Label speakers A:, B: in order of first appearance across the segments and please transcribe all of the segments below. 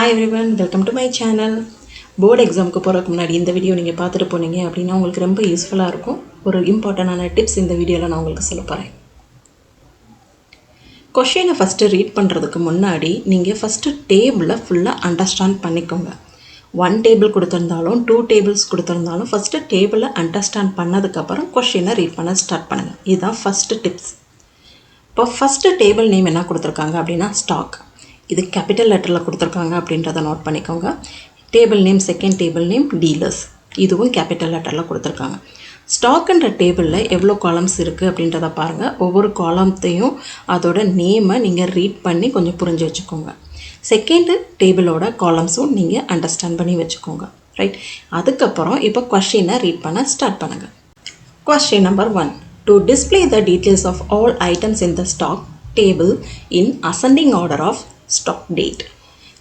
A: Hi everyone, welcome to my channel. Board examக்கு போறதுக்கு முன்னாடி இந்த வீடியோ நீங்க பார்த்துட்டு போனீங்க அப்படினா உங்களுக்கு ரொம்ப யூஸ்ஃபுல்லா இருக்கும். ஒரு இம்பார்ட்டன்டான டிப்ஸ் இந்த வீடியோல நான் உங்களுக்கு சொல்ல போறேன். क्वेश्चனை ஃபர்ஸ்ட் ரீட் பண்றதுக்கு முன்னாடி நீங்க ஃபர்ஸ்ட் டேபிளை ஃபுல்லா அண்டர்ஸ்டாண்ட் பண்ணிக்கோங்க. 1 டேபிள் கொடுத்திருந்தாலும் 2 டேபிள்ஸ் கொடுத்திருந்தாலும் ஃபர்ஸ்ட் டேபிளை அண்டர்ஸ்டாண்ட் பண்ணதுக்கு அப்புறம் क्वेश्चனை ரீட் பண்ண ஸ்டார்ட் பண்ணுங்க. இதுதான் ஃபர்ஸ்ட் டிப்ஸ். இப்போ ஃபர்ஸ்ட் டேபிள் நேம் என்ன கொடுத்திருக்காங்க அப்படினா ஸ்டாக். இது கேபிட்டல் லெட்டரில் கொடுத்துருக்காங்க அப்படின்றத நோட் பண்ணிக்கோங்க. Table name second table name dealers, இதுவும் கேபிட்டல் லெட்டரில் கொடுத்துருக்காங்க. ஸ்டாக்ன்ற டேபிளில் எவ்வளோ காலம்ஸ் இருக்குது அப்படின்றத பாருங்கள். ஒவ்வொரு காலத்தையும் அதோட நேமை நீங்கள் ரீட் பண்ணி கொஞ்சம் புரிஞ்சு வச்சுக்கோங்க. செகண்டு டேபிளோட காலம்ஸும் நீங்கள் அண்டர்ஸ்டாண்ட் பண்ணி வச்சுக்கோங்க. ரைட், அதுக்கப்புறம் இப்போ கொஸ்டினை ரீட் பண்ண ஸ்டார்ட் பண்ணுங்கள். Question number 1. To display the details of all items in the stock table in ascending order of stock date.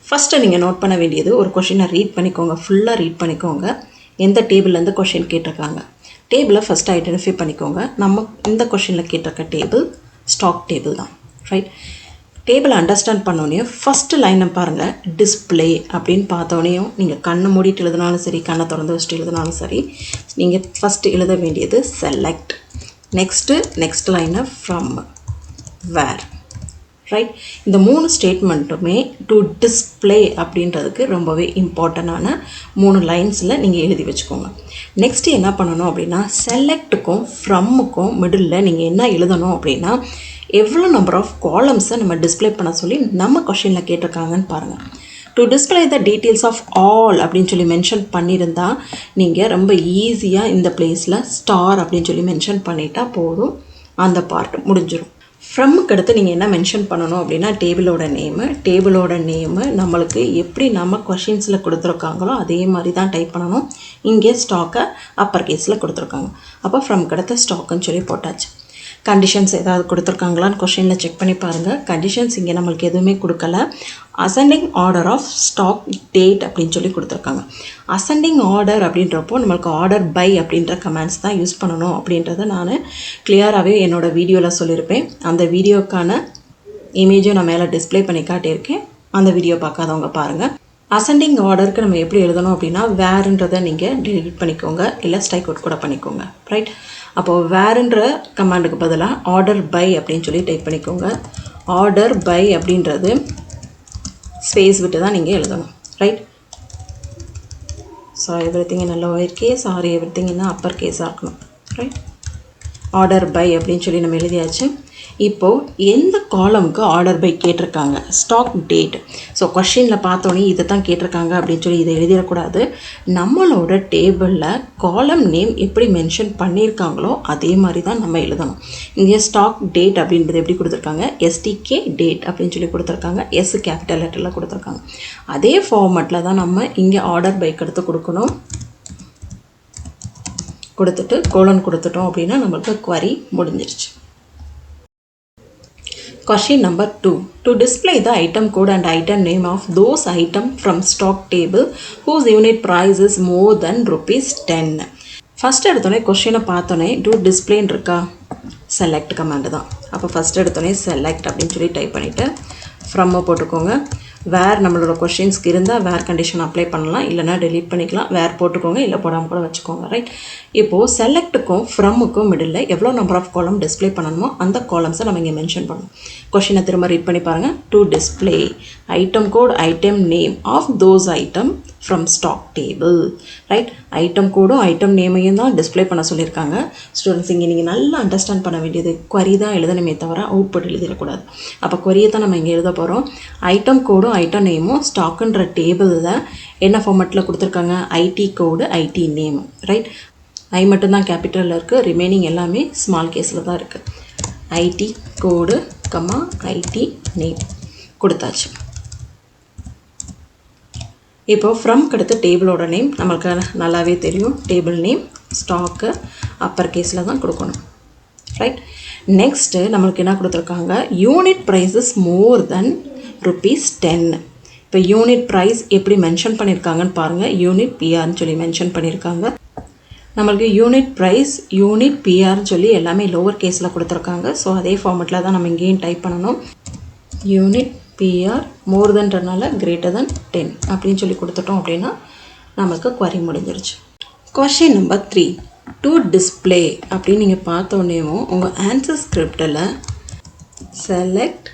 A: First நீங்கள் நோட் பண்ண வேண்டியது, ஒரு கொஷினை ரீட் பண்ணிக்கோங்க, ஃபுல்லாக ரீட் பண்ணிக்கோங்க. எந்த டேபிள்லேருந்து கொஷின் கேட்டிருக்காங்க டேபிளை ஃபஸ்ட்டு ஐடென்டிஃபை பண்ணிக்கோங்க. நம்ம இந்த கொஷினில் கேட்டிருக்க டேபிள் ஸ்டாக் டேபிள் தான். ரைட், டேபிளை அண்டர்ஸ்டாண்ட் பண்ணோன்னே ஃபஸ்ட்டு லைனை பாருங்கள். டிஸ்பிளே அப்படின்னு பார்த்தோன்னையும் நீங்கள் கண்ணை மூடிட்டு எழுதினாலும் சரி, கண்ணை திறந்து வச்சுட்டு எழுதினாலும் சரி, நீங்கள் ஃபஸ்ட்டு எழுத வேண்டியது செலக்ட். நெக்ஸ்ட் லைனை ஃப்ரம், வேர். ரைட், இந்த 3 ஸ்டேட்மெண்ட்டுமே டு டிஸ்பிளே அப்படின்றதுக்கு ரொம்பவே இம்பார்ட்டண்டான 3 லைன்ஸில் நீங்கள் எழுதி வச்சுக்கோங்க. நெக்ஸ்ட்டு என்ன பண்ணணும் அப்படின்னா, செலக்ட்டுக்கும் ஃப்ரம்முக்கும் மிடில் நீங்கள் என்ன எழுதணும் அப்படின்னா, எவ்வளோ நம்பர் ஆஃப் காலம்ஸை நம்ம டிஸ்பிளே பண்ண சொல்லி நம்ம கொஷினில் கேட்டிருக்காங்கன்னு பாருங்கள். To display the details of all அப்படின்னு சொல்லி மென்ஷன் பண்ணியிருந்தால் நீங்கள் ரொம்ப ஈஸியாக இந்த பிளேஸில் ஸ்டார் அப்படின்னு சொல்லி மென்ஷன் பண்ணிட்டா போதும், அந்த பார்ட் முடிஞ்சிடும். ஃப்ரம்முக்கு அடுத்து நீங்கள் என்ன மென்ஷன் பண்ணணும் அப்படின்னா, டேபிளோட நேமு நம்மளுக்கு எப்படி நம்ம கொஷின்ஸில் கொடுத்துருக்காங்களோ அதே மாதிரி தான் டைப் பண்ணணும். இங்கே ஸ்டாக்கை அப்பர் கேஸில் கொடுத்துருக்காங்க, அப்போ ஃப்ரம்க்கு அடுத்து ஸ்டாக்குன்னு சொல்லி போட்டாச்சு. கண்டிஷன்ஸ் ஏதாவது கொடுத்துருக்காங்களான்னு கொஷினில் செக் பண்ணி பாருங்கள். கண்டிஷன்ஸ் இங்கே நம்மளுக்கு எதுவுமே கொடுக்கல. Ascending order of stock date அப்படின்னு சொல்லி கொடுத்துருக்காங்க. அசெண்டிங் ஆர்டர் அப்படின்றப்போ நம்மளுக்கு ஆர்டர் பை அப்படின்ற கமெண்ட்ஸ் தான் யூஸ் பண்ணணும் அப்படின்றத நான் கிளியராகவே என்னோடய வீடியோவில் சொல்லியிருப்பேன். அந்த வீடியோக்கான இமேஜை நான் மேலே டிஸ்பிளே பண்ணி காட்டியிருக்கேன். அந்த வீடியோ பார்க்காதவங்க பாருங்கள். அசெண்டிங் ஆர்டருக்கு நம்ம எப்படி எழுதணும் அப்படின்னா, வேறுன்றதை நீங்கள் டிலீட் பண்ணிக்கோங்க, இல்லை ஸ்ட்ரைக் அவுட் கூட பண்ணிக்கோங்க. ரைட், அப்போது வேறுன்ற கமாண்டுக்கு பதிலாக ஆர்டர் பை அப்படின்னு சொல்லி டைப் பண்ணிக்கோங்க. ஆர்டர் பை அப்படின்றது ஸ்பேஸ் விட்டு தான் நீங்கள் எழுதணும். Right, so everything in lower case or everything in upper கேஸாக இருக்கணும். ரைட், ஆர்டர் பை அப்படின்னு சொல்லி நம்ம எழுதியாச்சு. இப்போது எந்த காலமுக்கு ஆர்டர் பை கேட்டிருக்காங்க, ஸ்டாக் டேட். ஸோ கொஷினில் பார்த்தோன்னே இதை தான் கேட்டிருக்காங்க அப்படின்னு சொல்லி இதை எழுதிடக்கூடாது. நம்மளோட டேபிளில் காலம் நேம் எப்படி மென்ஷன் பண்ணியிருக்காங்களோ அதே மாதிரி தான் நம்ம எழுதணும். இங்கே ஸ்டாக் டேட் அப்படின்றது எப்படி கொடுத்துருக்காங்க, எஸ்டிகே டேட் அப்படின்னு சொல்லி கொடுத்துருக்காங்க. எஸ் கேபிட்டல் லெட்டரில் கொடுத்துருக்காங்க. அதே ஃபார்மேட்டில் தான் நம்ம இங்கே ஆர்டர் பைக்கு எடுத்து கொடுக்கணும். கொடுத்துட்டு கோலன் கொடுத்துட்டோம் அப்படின்னா நம்மளுக்கு query முடிஞ்சிருச்சு. Question number 2. To display the item code and item name of those items from stock table whose unit price is more than ₹10. First எடுத்தோடனே கொஷினை பார்த்தோன்னே டு டிஸ்பிளேன்னு இருக்கா, செலக்ட் கமாண்டு தான். அப்போ ஃபஸ்ட் எடுத்தோடனே செலக்ட் அப்படின்னு சொல்லி டைப் பண்ணிவிட்டு ஃப்ரம்மை போட்டுக்கோங்க. வேர் நம்மளோட கொஷின்ஸ்க்கு இருந்தால் வேர் கண்டிஷன் அப்ளை பண்ணலாம், இல்லைனா டெலீட் பண்ணிக்கலாம். வேர் போட்டுக்கோங்க, இல்லை போடாமல் கூட வச்சுக்கோங்க. ரைட், இப்போது செலக்ட்டுக்கும் ஃப்ரம்முக்கும் மிடில் எவ்வளோ நம்பர் ஆஃப் காலம் டிஸ்பிளே பண்ணணுமோ அந்த காலம்ஸை நம்ம இங்கே மென்ஷன் பண்ணணும். கொஷினை திரும்ப ரீட் பண்ணி பாருங்கள். To display item code item name of those item from stock table. Right, item கோடும் ஐட்டம் நேமையும் தான் டிஸ்பிளே பண்ண சொல்லியிருக்காங்க. ஸ்டூடெண்ட்ஸ் இங்கே நீங்கள் நல்லா அண்டர்ஸ்டாண்ட் பண்ண வேண்டியது, query தான் எழுதணுமே தவிர அவுட்புட் எழுதிடக்கூடாது. அப்போ query தான் நம்ம இங்கே எழுத போகிறோம். ஐட்டம் கோடும் ஐட்டம் நேமும் ஸ்டாக்குன்ற டேபிளில் என்ன ஃபார்மேட்டில் கொடுத்துருக்காங்க, ஐடி கோடு ஐடி நேம். ரைட், ஐ மட்டும்தான் கேபிட்டலில் இருக்குது, ரிமைனிங் எல்லாமே ஸ்மால் கேஸில் தான் இருக்குது. ஐடி கோடு கமா ஐடி நேம் கொடுத்தாச்சு. இப்போது ஃப்ரம்க்கு அடுத்து டேபிளோட நேம் நம்மளுக்கு நல்லாவே தெரியும். டேபிள் நேம் ஸ்டாக்கு அப்பர் கேஸில் தான் கொடுக்கணும். ரைட், நெக்ஸ்ட்டு நம்மளுக்கு என்ன கொடுத்துருக்காங்க, யூனிட் ப்ரைஸ் இஸ் மோர் தென் ₹10. இப்போ யூனிட் ப்ரைஸ் எப்படி மென்ஷன் பண்ணியிருக்காங்கன்னு பாருங்கள். யூனிட் பிஆர்னு சொல்லி மென்ஷன் பண்ணியிருக்காங்க. நம்மளுக்கு யூனிட் ப்ரைஸ் யூனிட் பிஆர்னு சொல்லி எல்லாமே லோவர் கேஸில் கொடுத்துருக்காங்க. ஸோ அதே ஃபார்மெட்டில் தான் நம்ம இங்கேயும் டைப் பண்ணணும். யூனிட் பிஆர் மோர் தென்றனால கிரேட்டர் தென் 10 அப்படின்னு சொல்லி கொடுத்துட்டோம் அப்படின்னா நமக்கு query முடிஞ்சிருச்சு. கொஷின் நம்பர் 3, டு டிஸ்பிளே அப்படின்னு நீங்கள் பார்த்தோன்னேவும் உங்கள் ஆன்சர் ஸ்கிரிப்டில் செலக்ட்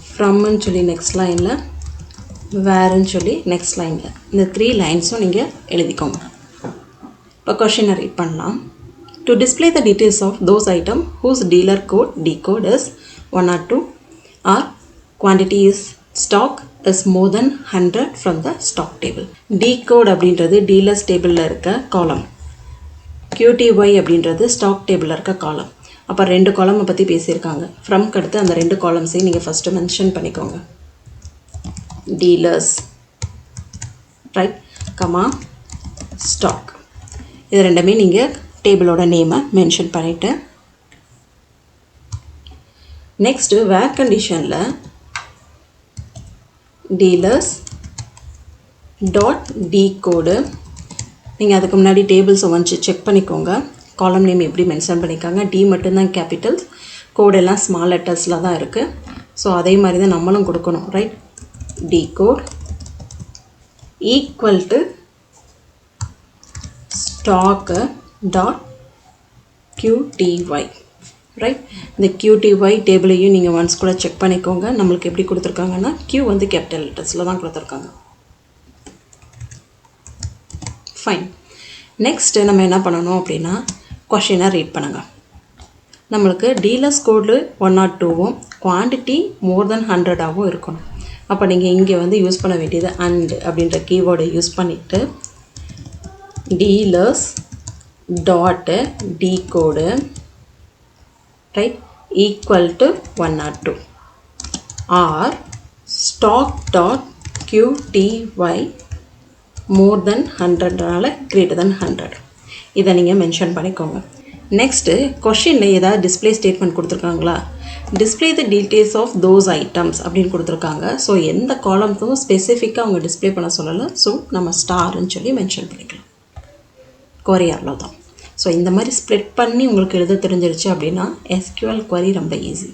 A: ஃப்ரம்னு சொல்லி நெக்ஸ்ட் லைனில், வேறுன்னு சொல்லி நெக்ஸ்ட் லைனில், இந்த 3 லைன்ஸும் நீங்கள் எழுதிக்கோங்க. இப்போ கொஷினை ரீட் பண்ணலாம். To display the details of those items whose dealer code decode is 1 or 2 or quantity is stock is more than 100 from the stock table. Decode அப்படின்றது dealers tableல இருக்க column. QTY அப்படின்றது stock tableல இருக்க column. அப்போ 2 column பற்றி பேசியிருக்காங்க. From அடுத்து அந்த 2 columns நீங்கள் ஃபஸ்ட்டு மென்ஷன் பண்ணிக்கோங்க. Dealers, right, comma, stock. இது ரெண்டுமே நீங்கள் டேபிளோட நேமை மென்ஷன் பண்ணிவிட்டு நெக்ஸ்ட்டு வேர் கண்டிஷனில் டீலர்ஸ் டாட் டி கோடு, நீங்கள் அதுக்கு முன்னாடி டேபிள்ஸை வந்து செக் பண்ணிக்கோங்க. காலம் நேம் எப்படி மென்ஷன் பண்ணியிருக்காங்க, டி மட்டும்தான் கேபிட்டல்ஸ், கோடெல்லாம் ஸ்மால் லெட்டர்ஸில் தான் இருக்குது. ஸோ அதே மாதிரி தான் நம்மளும் கொடுக்கணும், right. T code equal to stock dot QTY, right. இந்த QTY டேபிளையும் நீங்கள் ஒன்ஸ் கூட செக் பண்ணிக்கோங்க. நம்மளுக்கு எப்படி கொடுத்துருக்காங்கன்னா Q வந்து கேபிட்டல் லெட்டர்ஸில் தான் கொடுத்துருக்காங்க. ஃபைன். நெக்ஸ்ட்டு நம்ம என்ன பண்ணணும் அப்படின்னா கொஷினை ரீட் பண்ணுங்கள். நம்மளுக்கு டீலர்ஸ் கோடு 1 or 2வும் குவான்டிட்டி மோர் தென் 100ஆகவும் இருக்கணும். அப்போ நீங்கள் இங்கே வந்து யூஸ் பண்ண வேண்டியது அண்ட் அப்படின்ற கீவேர்டை யூஸ் பண்ணிவிட்டு dealers dot D code, right, equal to 1 or 2 or stock dot QTY more than 100னால கிரேட்டர் தென் 100. இதை நீங்கள் மென்ஷன் பண்ணிக்கோங்க. நெக்ஸ்ட்டு கொஷினில் ஏதாவது டிஸ்பிளே ஸ்டேட்மெண்ட் கொடுத்துருக்காங்களா, display the details of those items அப்படின்னு கொடுத்துருக்காங்க. ஸோ எந்த காலம்ஸும் ஸ்பெசிஃபிக்காக அவங்க டிஸ்பிளே பண்ண சொல்லலை. ஸோ நம்ம ஸ்டார்ன்னு சொல்லி மென்ஷன் பண்ணிக்கலாம். கொரியாரில் தான். ஸோ இந்த மாதிரி ஸ்ப்ளிட் பண்ணி உங்களுக்கு எழுத தெரிஞ்சிருச்சு அப்படின்னா SQL query ரொம்ப ஈஸி.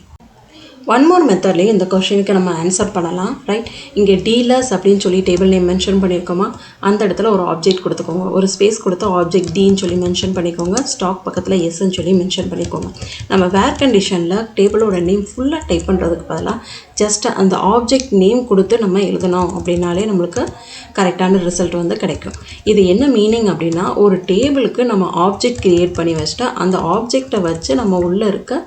A: ஒன் மோர் மெத்தட்லேயே இந்த கொஷினுக்கு நம்ம ஆன்சர் பண்ணலாம், ரைட். இங்கே டீலர்ஸ் அப்படின்னு சொல்லி டேபிள் நேம் மென்ஷன் பண்ணியிருக்கோமா, அந்த இடத்துல ஒரு ஆப்ஜெக்ட் கொடுத்துக்கோங்க. ஒரு ஸ்பேஸ் கொடுத்து ஆப்ஜெக்ட் டின்னு சொல்லி மென்ஷன் பண்ணிக்கோங்க. ஸ்டாக் பக்கத்தில் எஸ்ன்னு சொல்லி மென்ஷன் பண்ணிக்கோங்க. நம்ம வேர் கண்டிஷனில் டேபிளோட நேம் ஃபுல்லாக டைப் பண்ணுறதுக்கு பதிலாக ஜஸ்ட் அந்த ஆப்ஜெக்ட் நேம் கொடுத்து நம்ம எழுதணும் அப்படின்னாலே நம்மளுக்கு கரெக்டான ரிசல்ட் வந்து கிடைக்கும். இது என்ன மீனிங் அப்படின்னா, ஒரு டேபிளுக்கு நம்ம ஆப்ஜெக்ட் க்ரியேட் பண்ணி வச்சுட்டு அந்த ஆப்ஜெக்டை வச்சு நம்ம உள்ளே இருக்க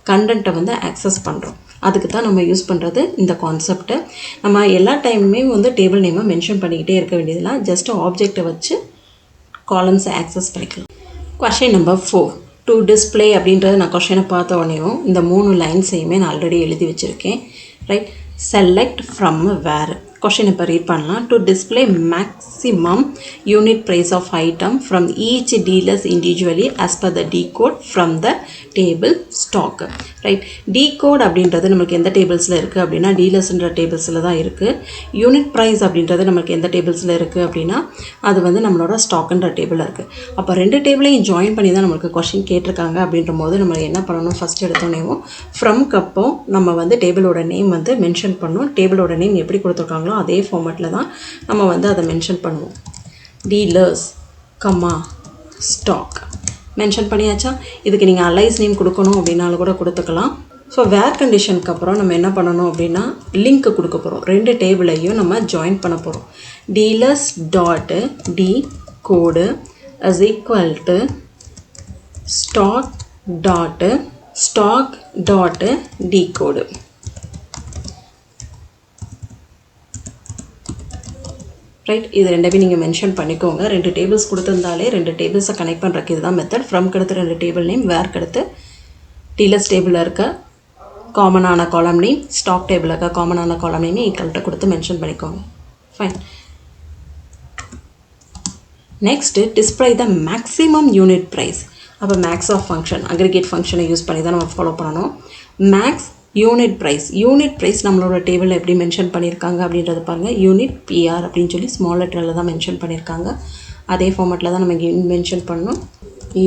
A: கண்டென்ட்டை வந்து ஆக்சஸ் பண்ணுறோம். அதுக்கு தான் நம்ம யூஸ் பண்ணுறது இந்த கான்செப்டை. நம்ம எல்லா டைமுமே வந்து டேபிள் நேமை மென்ஷன் பண்ணிக்கிட்டே இருக்க வேண்டியதில்லை. ஜஸ்ட் ஆப்ஜெக்டை வச்சு காலம்ஸை ஆக்சஸ் பண்ணிக்கலாம். கொஷின் நம்பர் 4, டு டிஸ்பிளே அப்படின்றது நான் கொஷினை பார்த்த உடனேயும் இந்த 3 லைன்ஸையுமே நான் ஆல்ரெடி எழுதி வச்சுருக்கேன், right. Select from where. Question இப்போ ரீட் பண்ணலாம். To display maximum unit price of item from each dealers individually as per the T code from the table stock, right. T code அப்படின்றது நமக்கு எந்த டேபிள்ஸில் இருக்குது அப்படின்னா டீலர்ஸ்ன்ற டேபிள்ஸில் தான் இருக்குது. யூனிட் ப்ரைஸ் அப்படின்றது நமக்கு எந்த டேபிள்ஸில் இருக்குது அப்படின்னா அது வந்து நம்மளோட ஸ்டாக்குன்ற டேபிளில் இருக்குது. அப்போ 2 டேபிளையும் ஜாயின் பண்ணி தான் நம்மளுக்கு கொஷின் கேட்டிருக்காங்க. அப்படின்ற போது நம்ம என்ன பண்ணணும், ஃபஸ்ட் எடுத்தோன்னேவும் ஃப்ரம்க்கு அப்போ நம்ம வந்து டேபிளோட நேம் வந்து மென்ஷன் பண்ணணும். டேபிளோட நேம் எப்படி கொடுத்துருக்காங்களோ அதே ஃபார்மேட்டில் தான் நம்ம வந்து அதை மென்ஷன் பண்ணுவோம். டீலர்ஸ் கம்மா ஸ்டாக் மென்ஷன் பண்ணியாச்சா. இதுக்கு நீங்கள் அலைஸ் நேம் கொடுக்கணும் அப்படின்னாலும் கூட கொடுத்துக்கலாம். ஸோ வேர் கண்டிஷனுக்கு அப்புறம் நம்ம என்ன பண்ணணும் அப்படின்னா லிங்க் கொடுக்க போகிறோம். 2 டேபிளையும் நம்ம ஜாயின் பண்ண போகிறோம். Dealers dot D code is equal to stock dot D code, right. இது ரெண்டுமே நீங்கள் மென்ஷன் பண்ணிக்கோங்க. 2 டேபிள்ஸ் கொடுத்துருந்தாலே 2 டேபிள்ஸை கனெக்ட் பண்ணுறதுக்கு இதுதான் மெத்தட். ஃப்ரம் கடுத்து 2 டேபிள் நேம், வேர் கடுத்து டீலர்ஸ் டேபிளில் இருக்க காமனான காலம் நேம், ஸ்டாக் டேபிளில் இருக்க காமனான காலம் நேம் ஈக்குவல்ட்டு கொடுத்து மென்ஷன் பண்ணிக்கோங்க. Fine. Next display the maximum unit price. அப்போ மேக்ஸ் ஆஃப் ஃபங்க்ஷன் அக்ரிகேட் ஃபங்க்ஷனை யூஸ் பண்ணி தான் நம்ம ஃபாலோ பண்ணணும். மேக்ஸ் யூனிட் ப்ரைஸ் நம்மளோட டேபிளில் எப்படி மென்ஷன் பண்ணியிருக்காங்க அப்படின்றது பாருங்கள். யூனிட் பிஆர் அப்படின்னு சொல்லி ஸ்மால் லெட்டரில் தான் மென்ஷன் பண்ணியிருக்காங்க. அதே ஃபார்மேட்டில் தான் நம்ம இங்கே மென்ஷன் பண்ணணும்.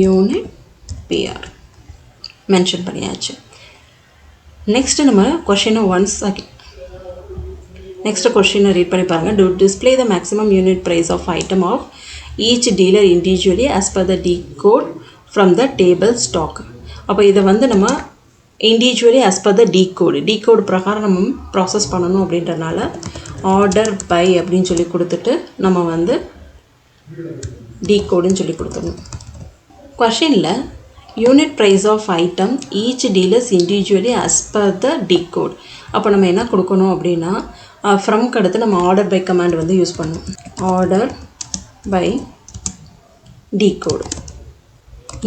A: யூனிட் பிஆர் மென்ஷன் பண்ணியாச்சு. நெக்ஸ்ட் நம்ம கொஷினை நெக்ஸ்ட் கொஷினை ரீட் பண்ணி பாருங்கள். To display the maximum unit price of item of each dealer individually as per the T code from the table stock. அப்போ இதை வந்து நம்ம individually as per the T code பிரகாரம் நம்ம ப்ராசஸ் பண்ணணும் அப்படின்றனால ஆர்டர் பை அப்படின்னு சொல்லி கொடுத்துட்டு நம்ம வந்து டிகோடுன்னு சொல்லி கொடுத்துடணும். கொஷினில் unit price of item each dealers individually as per the T code. அப்போ நம்ம என்ன கொடுக்கணும் அப்படின்னா ஃப்ரம்க்கு அடுத்து நம்ம ஆர்டர் பை கமாண்ட் வந்து யூஸ் பண்ணணும். Order by T code.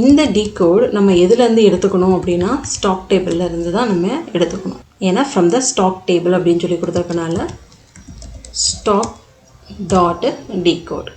A: இந்த டிகோட் நம்ம எதுலேருந்து எடுத்துக்கணும் அப்படின்னா ஸ்டாக் டேபிளில் இருந்து தான் நம்ம எடுத்துக்கணும். ஏன்னா ஃப்ரம் த ஸ்டாக் டேபிள் அப்படின்னு சொல்லி கொடுத்துருக்கனால ஸ்டாக் டாட் டிகோட்.